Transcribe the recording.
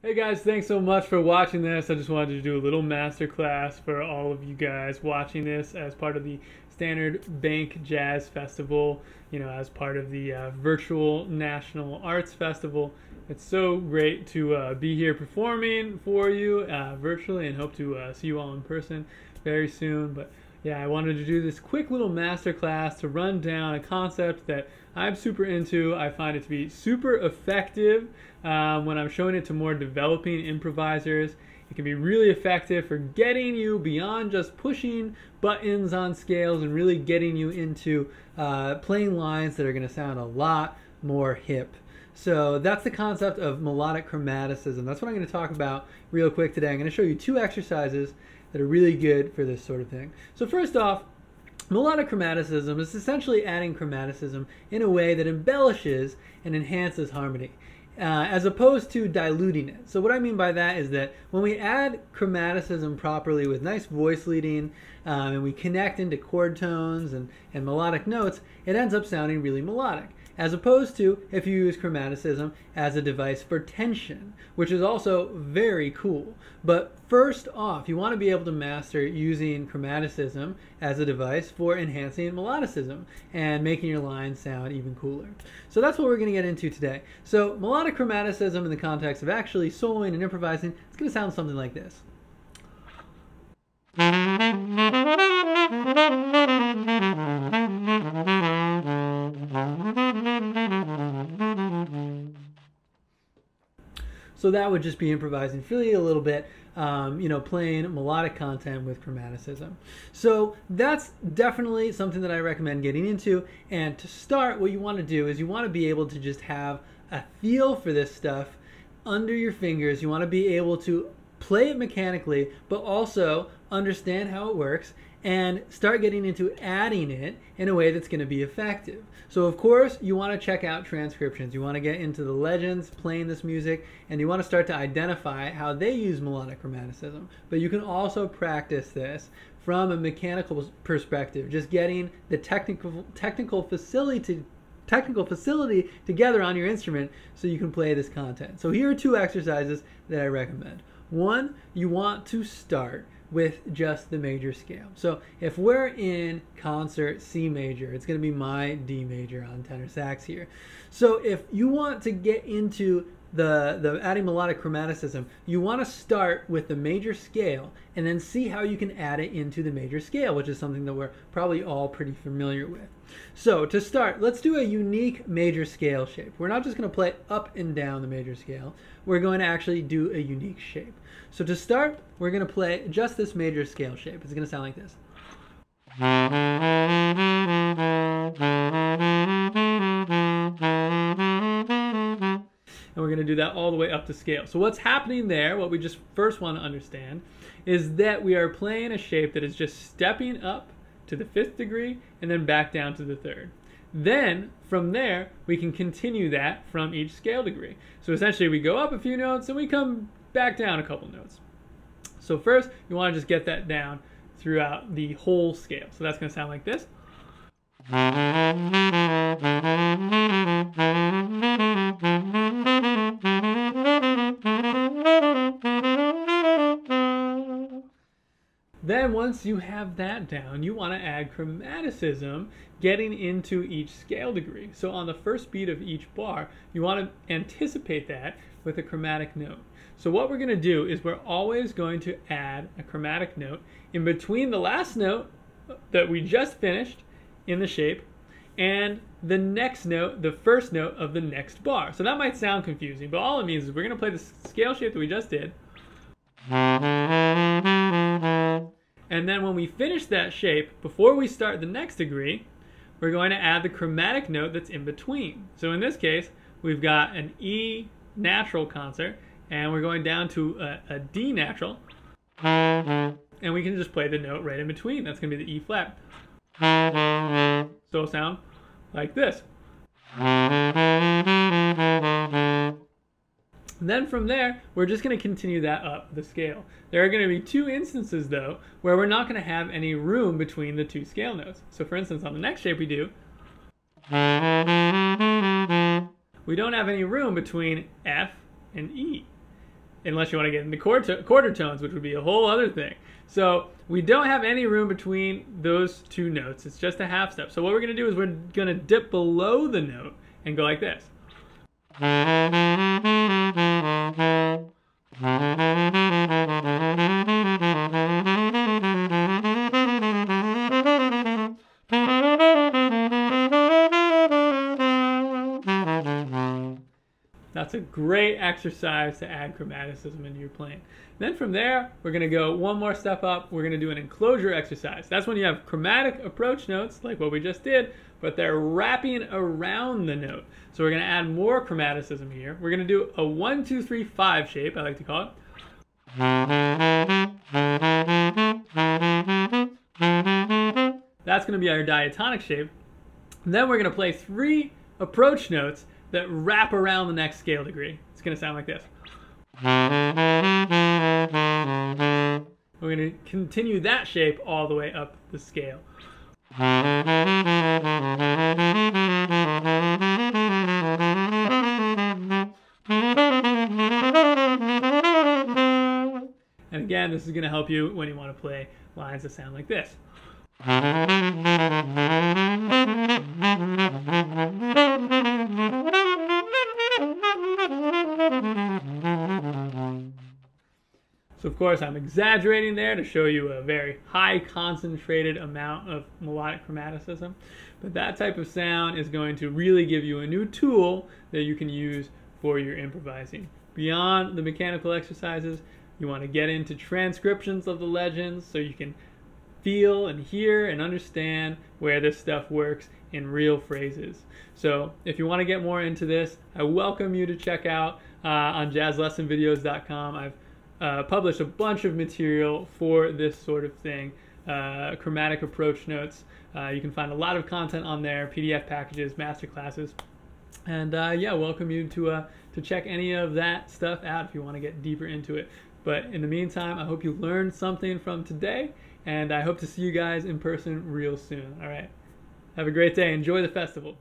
Hey guys, thanks so much for watching this. I just wanted to do a little masterclass for all of you guys watching this as part of the Standard Bank Jazz Festival, as part of the virtual National Arts Festival. It's so great to be here performing for you virtually, and hope to see you all in person very soon. But yeah, I wanted to do this quick little masterclass to run down a concept that I'm super into. I find it to be super effective when I'm showing it to more developing improvisers. It can be really effective for getting you beyond just pushing buttons on scales and really getting you into playing lines that are going to sound a lot more hip. So that's the concept of melodic chromaticism. That's what I'm going to talk about real quick today. I'm going to show you two exercises that are really good for this sort of thing. So first off, melodic chromaticism is essentially adding chromaticism in a way that embellishes and enhances harmony, as opposed to diluting it. So what I mean by that is that when we add chromaticism properly with nice voice leading, and we connect into chord tones and melodic notes, it ends up sounding really melodic. As opposed to if you use chromaticism as a device for tension, which is also very cool. But first off, you want to be able to master using chromaticism as a device for enhancing melodicism and making your lines sound even cooler. So that's what we're going to get into today. So melodic chromaticism in the context of actually soloing and improvising, it's going to sound something like this. So that would just be improvising freely a little bit, playing melodic content with chromaticism. So that's definitely something that I recommend getting into. And to start, what you want to do is you want to be able to just have a feel for this stuff under your fingers. You want to be able to play it mechanically, but also understand how it works and start getting into adding it in a way that's going to be effective. So of course, you want to check out transcriptions. You want to get into the legends playing this music, and you want to start to identify how they use melodic chromaticism. But you can also practice this from a mechanical perspective, just getting the technical facility together on your instrument so you can play this content. So here are two exercises that I recommend. One, you want to start with just the major scale. So if we're in concert C major, it's going to be my D major on tenor sax here. So if you want to get into the adding melodic chromaticism, you want to start with the major scale and then see how you can add it into the major scale, which is something that we're probably all pretty familiar with. So to start, let's do a unique major scale shape. We're not just going to play up and down the major scale. We're going to actually do a unique shape. So to start, we're going to play just this major scale shape. It's going to sound like this. And we're going to do that all the way up to scale. So what's happening there, what we just first want to understand, is that we are playing a shape that is just stepping up to the 5th degree and then back down to the 3rd. Then from there, we can continue that from each scale degree. So essentially we go up a few notes and we come back down a couple notes. So first, you want to just get that down throughout the whole scale. So that's going to sound like this. Then once you have that down, you want to add chromaticism getting into each scale degree. So on the first beat of each bar, you want to anticipate that with a chromatic note. So what we're going to do is we're always going to add a chromatic note in between the last note that we just finished in the shape and the next note, the first note of the next bar. So that might sound confusing, but all it means is we're going to play the scale shape that we just did. And then when we finish that shape, before we start the next degree, we're going to add the chromatic note that's in between. So in this case, we've got an E natural concert, and we're going down to a D natural, and we can just play the note right in between. That's going to be the E flat. So it'll sound like this. Then from there, we're just going to continue that up the scale. There are going to be two instances, though, where we're not going to have any room between the two scale notes. So for instance, on the next shape we do, we don't have any room between F and E. unless you want to get into quarter tones, which would be a whole other thing. So we don't have any room between those two notes. It's just a half step. So what we're going to do is we're going to dip below the note and go like this. That's a great exercise to add chromaticism into your playing. Then from there, we're going to go one more step up. We're going to do an enclosure exercise. That's when you have chromatic approach notes, like what we just did, but they're wrapping around the note. So we're going to add more chromaticism here. We're going to do a 1, 2, 3, 5 shape, I like to call it. That's going to be our diatonic shape. And then we're going to play 3 approach notes that wrap around the next scale degree. It's going to sound like this. We're going to continue that shape all the way up the scale. And again, this is going to help you when you want to play lines that sound like this. So of course I'm exaggerating there to show you a very high concentrated amount of melodic chromaticism, but that type of sound is going to really give you a new tool that you can use for your improvising. Beyond the mechanical exercises, you want to get into transcriptions of the legends so you can feel and hear and understand where this stuff works in real phrases. So if you want to get more into this, I welcome you to check out on jazzlessonvideos.com. I've published a bunch of material for this sort of thing, chromatic approach notes. You can find a lot of content on there, PDF packages, masterclasses, and yeah, welcome you to check any of that stuff out if you want to get deeper into it. But in the meantime, I hope you learned something from today, and I hope to see you guys in person real soon. All right, have a great day. Enjoy the festival.